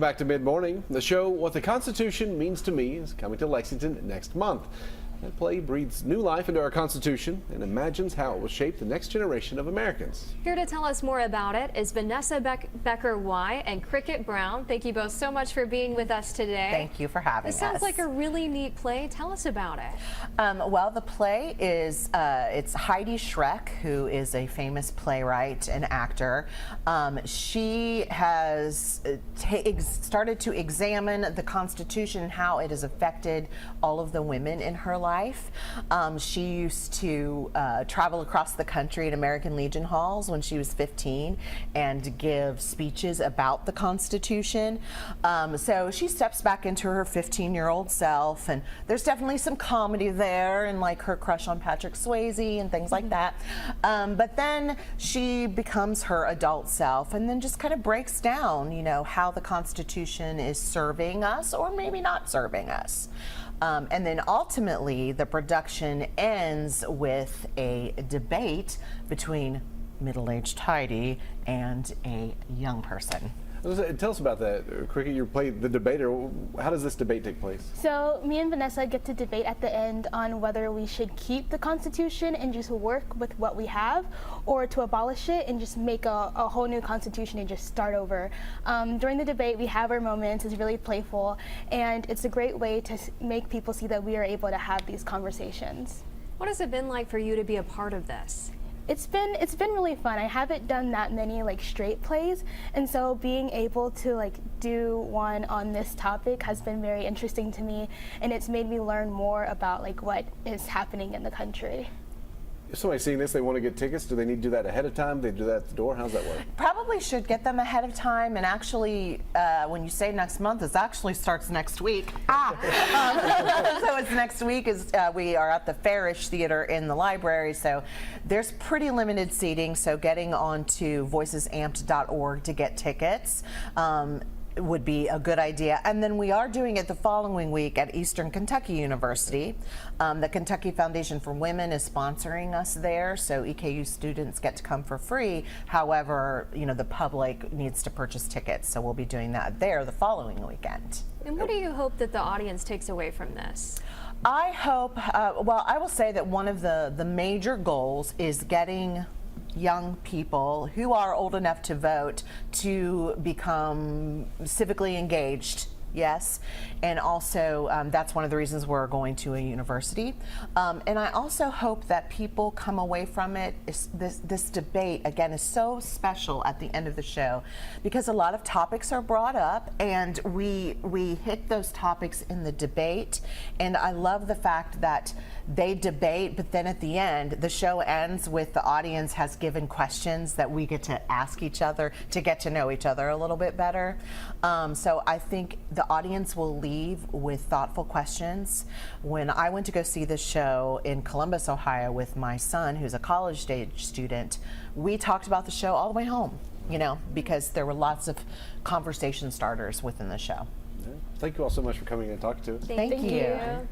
Back to mid-morning. The show What the Constitution Means to Me is coming to Lexington next month. That play breathes new life into our Constitution and imagines how it will shape the next generation of Americans. Here to tell us more about it is Vanessa Becker Weig and Cricket Brown. Thank you both so much for being with us today. Thank you for having us. It sounds like a really neat play. Tell us about it. Well, the play is, it's Heidi Schreck, who is a famous playwright and actor. She has started to examine the Constitution and how it has affected all of the women in her life. She used to travel across the country at American Legion halls when she was 15 and give speeches about the Constitution. So she steps back into her 15-year-old self, and there's definitely some comedy there and like her crush on Patrick Swayze and things like that. But then she becomes her adult self and then just kind of breaks down, you know, how the Constitution is serving us or maybe not serving us. And then ultimately, the production ends with a debate between middle-aged Heidi and a young person. Tell us about that, Cricket. You play the debater. How does this debate take place? So me and Vanessa get to debate at the end on whether we should keep the Constitution and just work with what we have, or to abolish it and just make a whole new Constitution and just start over. During the debate, we have our moments. It's really playful, and it's a great way to make people see that we are able to have these conversations. What has it been like for you to be a part of this? It's been really fun. I haven't done that many like straight plays, and so being able to like do one on this topic has been very interesting to me, and it's made me learn more about like what is happening in the country. If somebody's seeing this, they want to get tickets, do they need to do that ahead of time? They do that at the door? How's that work? Probably should get them ahead of time, and actually, when you say next month, it actually starts next week. So it's next week. We are at the Farish Theater in the library, so there's pretty limited seating, so getting on to voicesamped.org to get tickets would be a good idea. And then we are doing it the following week at Eastern Kentucky University. The Kentucky Foundation for Women is sponsoring us there, so EKU students get to come for free. However, you know, the public needs to purchase tickets, so we'll be doing that there the following weekend. And what do you hope that the audience takes away from this? I hope, well, I will say that one of the major goals is getting young people who are old enough to vote to become civically engaged. Yes, and also that's one of the reasons we're going to a university. And I also hope that people come away from it. This debate, again, is so special at the end of the show because a lot of topics are brought up, and we hit those topics in the debate. And I love the fact that they debate, but then at the end, the show ends with the audience has given questions that we get to ask each other to get to know each other a little bit better. So I think the audience will leave with thoughtful questions. When I went to go see this show in Columbus, Ohio with my son, who's a college stage student, we talked about the show all the way home, you know, because there were lots of conversation starters within the show. Thank you all so much for coming in and talking to us. Thank you.